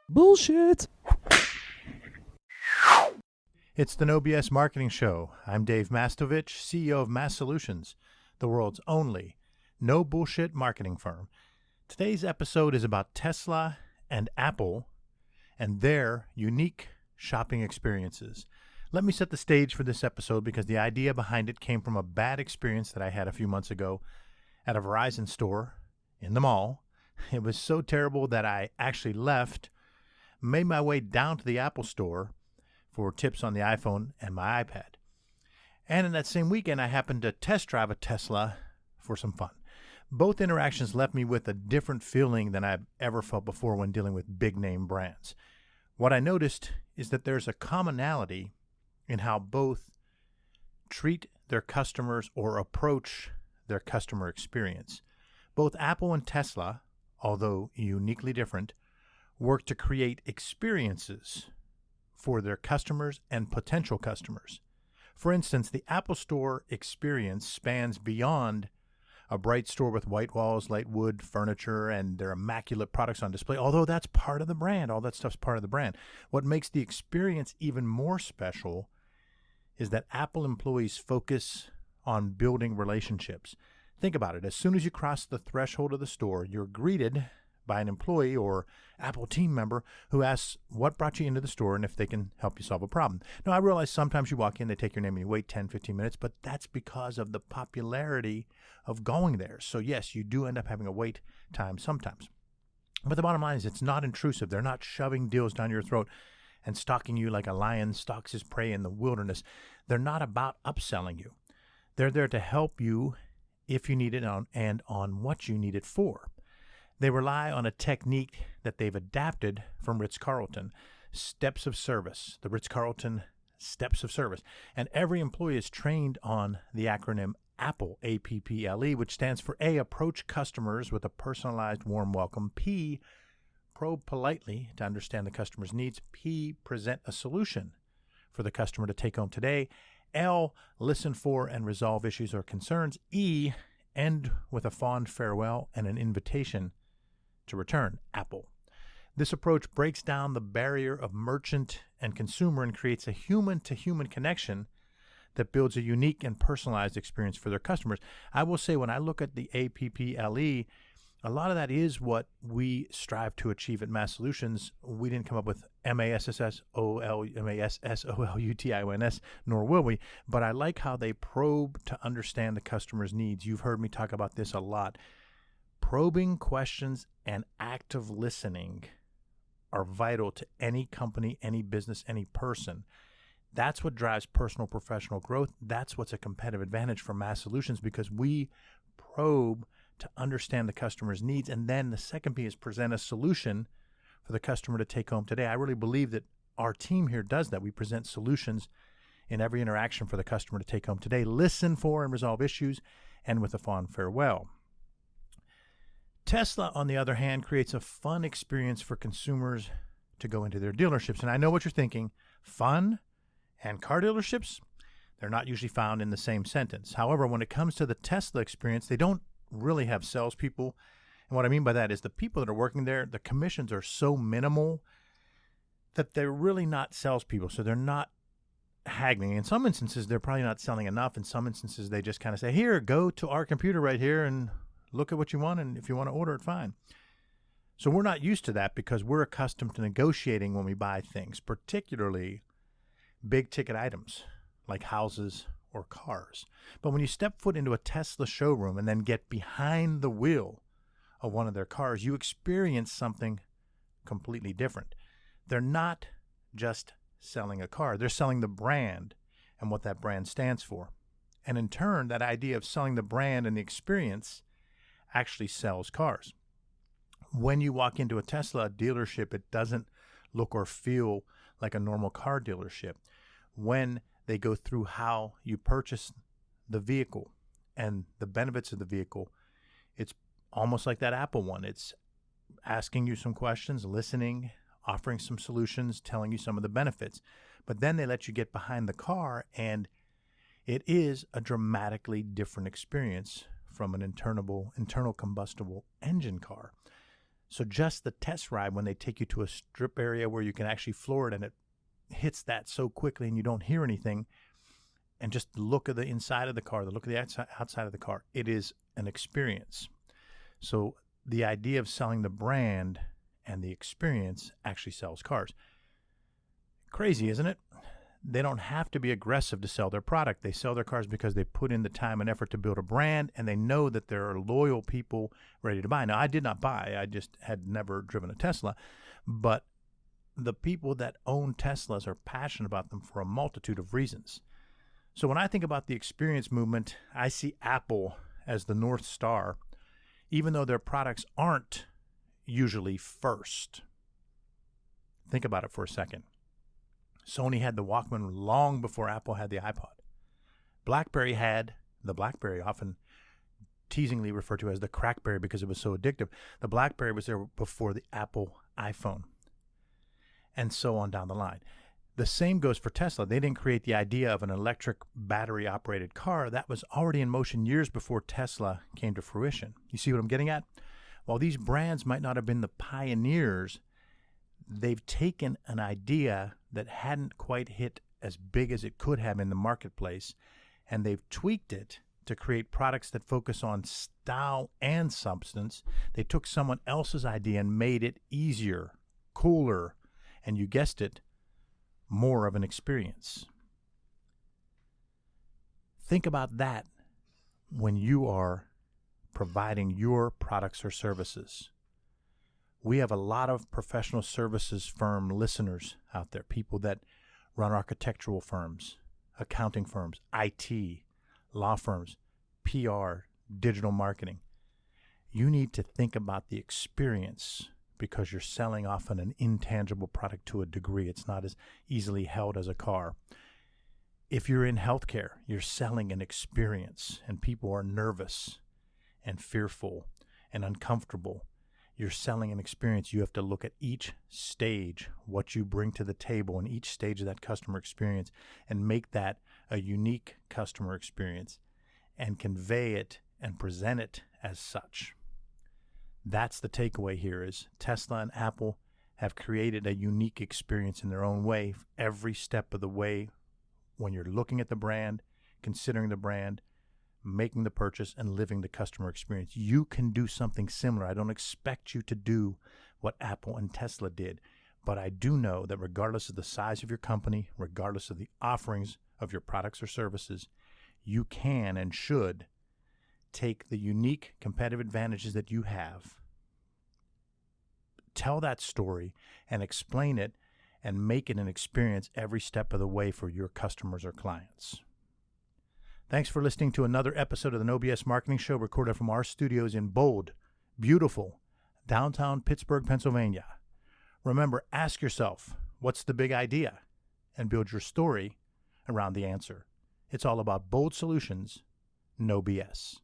Bullshit. It's the No BS Marketing Show. I'm Dave Mastovich, CEO of Massolutions, the world's only no bullshit marketing firm. Today's episode is about Tesla and Apple and their unique shopping experiences. Let me set the stage for this episode because the idea behind it came from a bad experience that I had a few months ago at a Verizon store in the mall. It was so terrible that I actually left, made my way down to the Apple store for tips on the iPhone and my iPad. And in that same weekend, I happened to test drive a Tesla for some fun. Both interactions left me with a different feeling than I've ever felt before when dealing with big name brands. What I noticed is that there's a commonality in how both treat their customers or approach their customer experience. Both Apple and Tesla, although uniquely different, work to create experiences for their customers and potential customers. For instance, the Apple Store experience spans beyond a bright store with white walls, light wood, furniture, and their immaculate products on display, although that's part of the brand. All that stuff's part of the brand. What makes the experience even more special is that Apple employees focus on building relationships. Think about it. As soon as you cross the threshold of the store, you're greeted by an employee or Apple team member who asks what brought you into the store and if they can help you solve a problem. Now, I realize sometimes you walk in, they take your name and you wait 10, 15 minutes, but that's because of the popularity of going there. So yes, you do end up having a wait time sometimes. But the bottom line is it's not intrusive. They're not shoving deals down your throat and stalking you like a lion stalks his prey in the wilderness. They're not about upselling you. They're there to help you if you need it and on what you need it for. They rely on a technique that they've adapted from Ritz-Carlton, steps of service, the Ritz-Carlton steps of service. And every employee is trained on the acronym APPLE, A-P-P-L-E, which stands for A, approach customers with a personalized warm welcome. P, probe politely to understand the customer's needs. P, present a solution for the customer to take home today. L, listen for and resolve issues or concerns. E, end with a fond farewell and an invitation to return, Apple. This approach breaks down the barrier of merchant and consumer and creates a human-to-human connection that builds a unique and personalized experience for their customers. I will say when I look at the APPLE, a lot of that is what we strive to achieve at Massolutions. We didn't come up with MASSOLUTIONS, nor will we, but I like how they probe to understand the customer's needs. You've heard me talk about this a lot. Probing questions and active listening are vital to any company, any business, any person. That's what drives personal professional growth. That's what's a competitive advantage for Massolutions because we probe to understand the customer's needs. And then the second P is present a solution for the customer to take home today. I really believe that our team here does that. We present solutions in every interaction for the customer to take home today. Listen for and resolve issues, and with a fond farewell. Tesla, on the other hand, creates a fun experience for consumers to go into their dealerships. And I know what you're thinking. Fun and car dealerships, they're not usually found in the same sentence. However, when it comes to the Tesla experience, they don't really have salespeople. And what I mean by that is the people that are working there, the commissions are so minimal that they're really not salespeople. So they're not haggling. In some instances, they're probably not selling enough. In some instances, they just kind of say, here, go to our computer right here and look at what you want, and if you want to order it, fine. So we're not used to that because we're accustomed to negotiating when we buy things, particularly big ticket items like houses or cars. But when you step foot into a Tesla showroom and then get behind the wheel of one of their cars, you experience something completely different. They're not just selling a car. They're selling the brand and what that brand stands for. And in turn, that idea of selling the brand and the experience actually sells cars. When you walk into a Tesla dealership, it doesn't look or feel like a normal car dealership. When they go through how you purchase the vehicle and the benefits of the vehicle, it's almost like that Apple one. It's asking you some questions, listening, offering some solutions, telling you some of the benefits. But then they let you get behind the car, and it is a dramatically different experience from an internal combustible engine car. So just the test ride, when they take you to a strip area where you can actually floor it and it hits that so quickly and you don't hear anything, and just the look of the inside of the car, the look of the outside of the car, it is an experience. So the idea of selling the brand and the experience actually sells cars. Crazy, isn't it? They don't have to be aggressive to sell their product. They sell their cars because they put in the time and effort to build a brand, and they know that there are loyal people ready to buy. Now, I did not buy. I just had never driven a Tesla. But the people that own Teslas are passionate about them for a multitude of reasons. So when I think about the experience movement, I see Apple as the North Star, even though their products aren't usually first. Think about it for a second. Sony had the Walkman long before Apple had the iPod. BlackBerry had the BlackBerry, often teasingly referred to as the Crackberry because it was so addictive. The BlackBerry was there before the Apple iPhone, and so on down the line. The same goes for Tesla. They didn't create the idea of an electric battery-operated car. That was already in motion years before Tesla came to fruition. You see what I'm getting at? While these brands might not have been the pioneers, they've taken an idea that hadn't quite hit as big as it could have in the marketplace, and they've tweaked it to create products that focus on style and substance. They took someone else's idea and made it easier, cooler, and you guessed it, more of an experience. Think about that when you are providing your products or services. We have a lot of professional services firm listeners out there, people that run architectural firms, accounting firms, IT, law firms, PR, digital marketing. You need to think about the experience because you're selling often an intangible product to a degree. It's not as easily held as a car. If you're in healthcare, you're selling an experience, and people are nervous and fearful and uncomfortable. You're selling an experience. You have to look at each stage, what you bring to the table in each stage of that customer experience, and make that a unique customer experience and convey it and present it as such. That's the takeaway here is Tesla and Apple have created a unique experience in their own way every step of the way when you're looking at the brand, considering the brand, making the purchase, and living the customer experience. You can do something similar. I don't expect you to do what Apple and Tesla did, but I do know that regardless of the size of your company, regardless of the offerings of your products or services, you can and should take the unique competitive advantages that you have, tell that story, and explain it, and make it an experience every step of the way for your customers or clients. Thanks for listening to another episode of the No BS Marketing Show, recorded from our studios in bold, beautiful, downtown Pittsburgh, Pennsylvania. Remember, ask yourself, what's the big idea? And build your story around the answer. It's all about bold solutions, no BS.